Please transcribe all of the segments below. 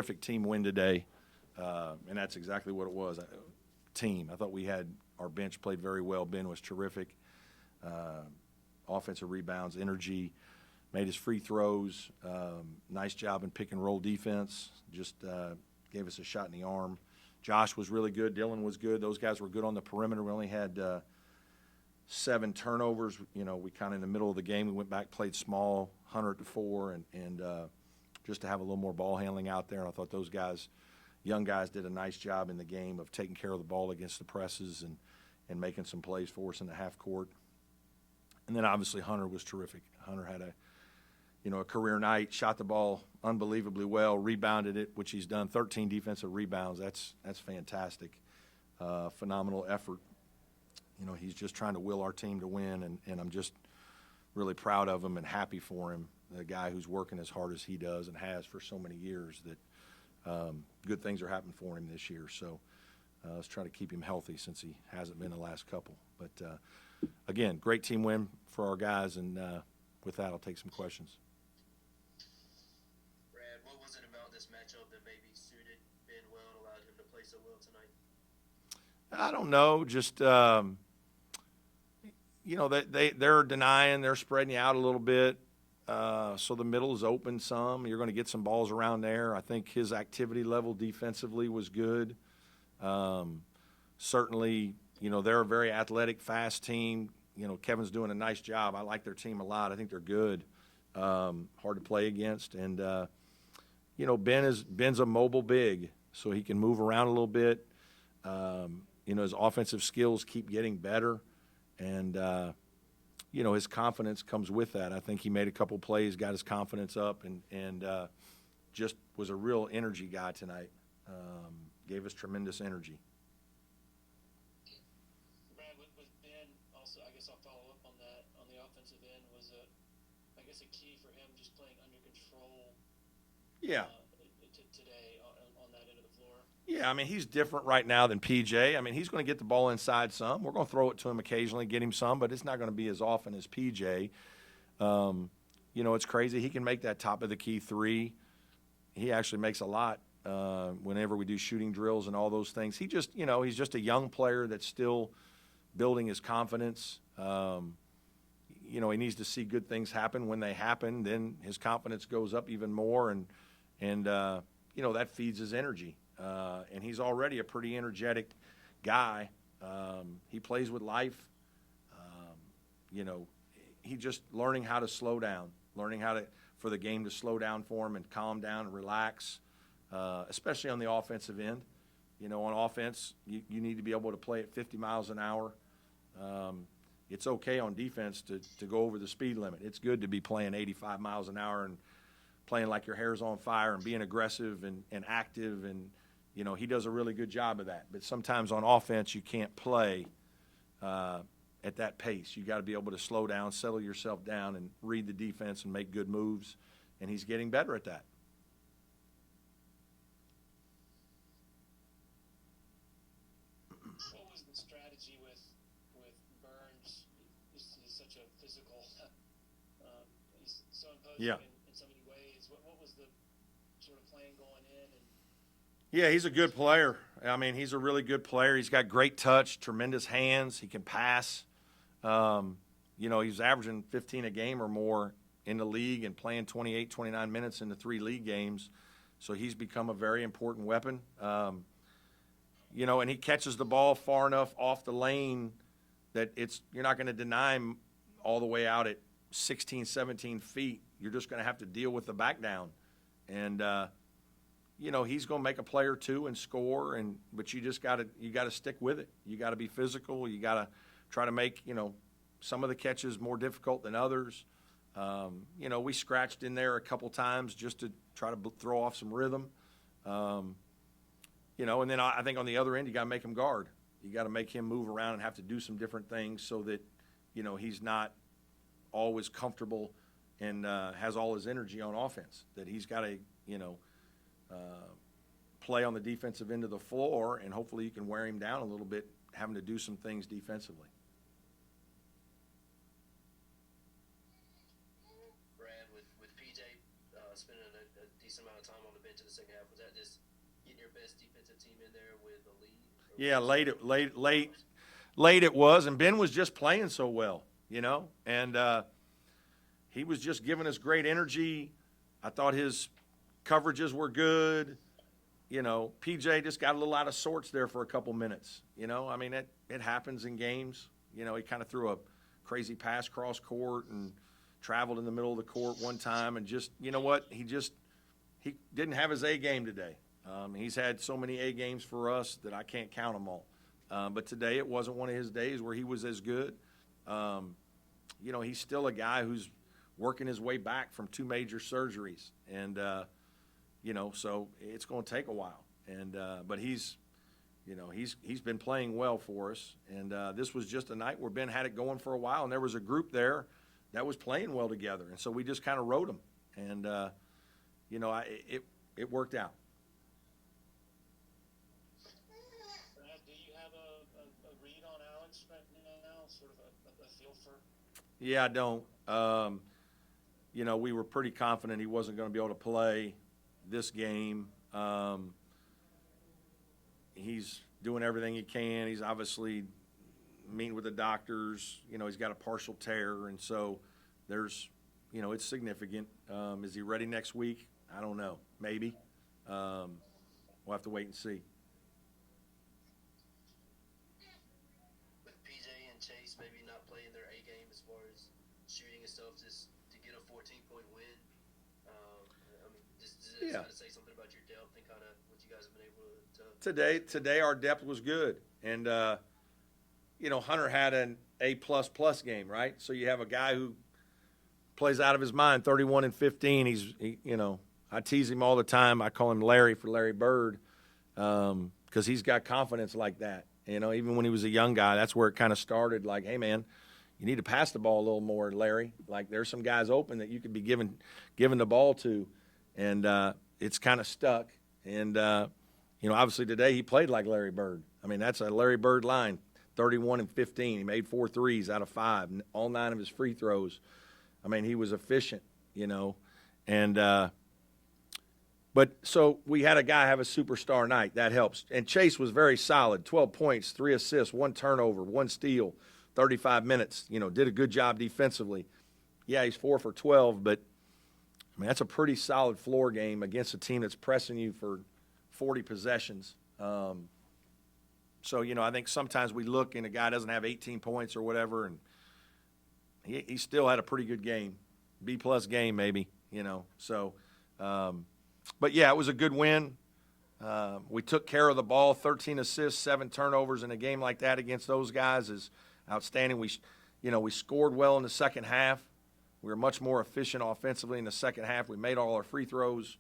Terrific team win today, and that's exactly what it was. Team. I thought we had our bench played very well. Ben was terrific. Offensive rebounds, energy, made his free throws. Nice job in pick and roll defense. Just gave us a shot in the arm. Josh was really good. Dylan was good. Those guys were good on the perimeter. We only had 7 turnovers. You know, we kind of in the middle of the game, we went back, played small, Hunter at the 4, and just to have a little more ball handling out there. And I thought those guys, young guys, did a nice job in the game of taking care of the ball against the presses and making some plays for us in the half court. And then obviously Hunter was terrific. Hunter had a career night, shot the ball unbelievably well, rebounded it, which he's done 13 defensive rebounds. That's fantastic. Phenomenal effort. You know, he's just trying to will our team to win, and I'm just really proud of him and happy for him, the guy who's working as hard as he does and has for so many years, that good things are happening for him this year. So let's try to keep him healthy since he hasn't been the last couple. But, again, great team win for our guys, and with that I'll take some questions. Brad, what was it about this matchup that maybe suited Ben well and allowed him to play so well tonight? I don't know, just they're denying, they're spreading you out a little bit, so the middle is open some. You're going to get some balls around there. I think his activity level defensively was good. Certainly, they're a very athletic, fast team. Kevin's doing a nice job. I like their team a lot. I think they're good, hard to play against. And, Ben's a mobile big, so he can move around a little bit. His offensive skills keep getting better, and his confidence comes with that. I think he made a couple plays, got his confidence up, and just was a real energy guy tonight. Gave us tremendous energy. Brad, with Ben, also, I guess I'll follow up on that. On the offensive end, was a key for him just playing under control. Yeah. Today on that end of the floor. Yeah, I mean, he's different right now than PJ. I mean, he's going to get the ball inside some. We're going to throw it to him occasionally, get him some, but it's not going to be as often as PJ. It's crazy. He can make that top of the key 3. He actually makes a lot whenever we do shooting drills and all those things. He's just a young player that's still building his confidence. He needs to see good things happen. When they happen, then his confidence goes up even more, and that feeds his energy. And he's already a pretty energetic guy. He plays with life. He just learning how to slow down, for the game to slow down for him and calm down and relax, especially on the offensive end. On offense, you need to be able to play at 50 miles an hour. It's okay on defense to go over the speed limit. It's good to be playing 85 miles an hour and playing like your hair's on fire and being aggressive and active, and he does a really good job of that. But sometimes on offense you can't play at that pace. You got to be able to slow down, settle yourself down, and read the defense and make good moves, and he's getting better at that. What was the strategy with Burns? He's such a physical, he's so imposing. Yeah. In so many ways. What was the sort of plan going in? Yeah, he's a good player. I mean, he's a really good player. He's got great touch, tremendous hands. He can pass. He's averaging 15 a game or more in the league and playing 28, 29 minutes in the 3 league games. So he's become a very important weapon. And he catches the ball far enough off the lane that you're not going to deny him all the way out at 16, 17 feet. You're just going to have to deal with the back down. And, he's going to make a play or two and score, but you just got to stick with it. You got to be physical. You got to try to make, some of the catches more difficult than others. We scratched in there a couple times just to try to throw off some rhythm. And then I think on the other end, you got to make him guard. You got to make him move around and have to do some different things so that, he's not always comfortable and has all his energy on offense, that he's got to, play on the defensive end of the floor, and hopefully you can wear him down a little bit, having to do some things defensively. Brad, with PJ spending a decent amount of time on the bench in the second half, was that your best defensive team in there with a lead? Yeah, late it was, and Ben was just playing so well, and he was just giving us great energy. I thought his coverages were good. PJ just got a little out of sorts there for a couple minutes. I mean, it happens in games. He kind of threw a crazy pass cross court and traveled in the middle of the court one time, and just, what? He didn't have his A game today. He's had so many A games for us that I can't count them all. But today it wasn't one of his days where he was as good. He's still a guy who's working his way back from 2 major surgeries. And, so it's going to take a while. And but he's been playing well for us. And this was just a night where Ben had it going for a while, and there was a group there that was playing well together. And so we just kind of rode them. And, it worked out. Do you have a read on Alex right now, sort of a feel for? Yeah, I don't. We were pretty confident he wasn't going to be able to play this game. He's doing everything he can. He's obviously meeting with the doctors. He's got a partial tear, and so there's, it's significant. Is he ready next week? I don't know. Maybe. We'll have to wait and see. With PJ and Chase maybe not playing their A game as far as shooting and stuff, just to get a 14-point win. Does it kind of say something about your depth and kind of what you guys have been able to? Today our depth was good, and Hunter had an A++ game, right? So you have a guy who plays out of his mind, 31 and 15. I tease him all the time. I call him Larry for Larry Bird, because he's got confidence like that. Even when he was a young guy, that's where it kind of started. Like, hey man, you need to pass the ball a little more, Larry. Like, there's some guys open that you could be giving the ball to, and it's kind of stuck. And obviously today he played like Larry Bird. I mean, that's a Larry Bird line, 31 and 15. He made 4 threes out of 5, all 9 of his free throws. I mean, he was efficient, and but so we had a guy have a superstar night. That helps. And Chase was very solid, 12 points, 3 assists, 1 turnover, 1 steal, 35 minutes, did a good job defensively. Yeah, he's 4 for 12, but I mean, that's a pretty solid floor game against a team that's pressing you for 40 possessions. So, I think sometimes we look and a guy doesn't have 18 points or whatever, and he still had a pretty good game, B+ game maybe, So, but yeah, it was a good win. We took care of the ball, 13 assists, 7 turnovers in a game like that against those guys is outstanding. We scored well in the second half. We were much more efficient offensively in the second half. We made all our free throws.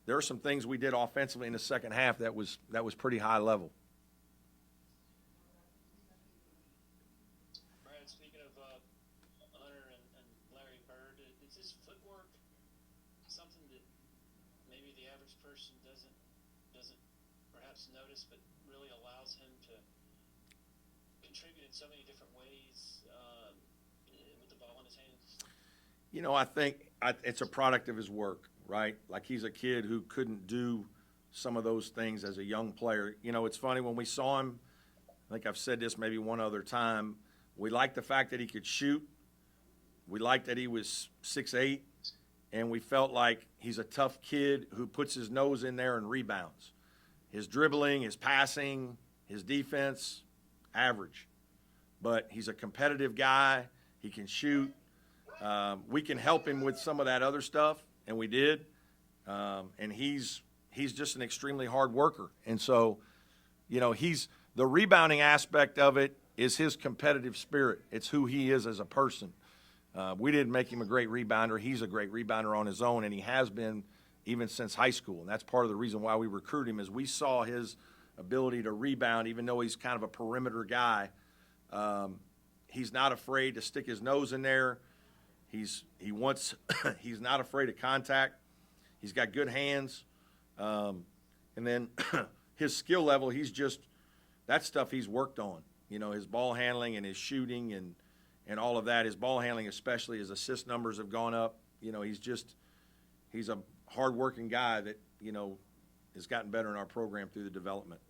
There are some things we did offensively in the second half that was pretty high level. Brad, speaking of Hunter and Larry Bird, is his footwork something that maybe the average person doesn't perhaps notice, but really allows him to contribute in so many different ways with the ball in his hands? I think it's a product of his work, right? Like, he's a kid who couldn't do some of those things as a young player. It's funny, when we saw him, I think I've said this maybe one other time, we liked the fact that he could shoot. We liked that he was 6'8", and we felt like he's a tough kid who puts his nose in there and rebounds. His dribbling, his passing, his defense, average. But he's a competitive guy. He can shoot. We can help him with some of that other stuff, and we did. And he's just an extremely hard worker. And so, the rebounding aspect of it is his competitive spirit. It's who he is as a person. We didn't make him a great rebounder. He's a great rebounder on his own, and he has been even since high school. And that's part of the reason why we recruited him, is we saw his ability to rebound, even though he's kind of a perimeter guy. He's not afraid to stick his nose in there. He's not afraid of contact. He's got good hands. And then his skill level, that stuff he's worked on. His ball handling and his shooting and all of that. His ball handling, especially, his assist numbers have gone up. He's a hard-working guy that, has gotten better in our program through the development.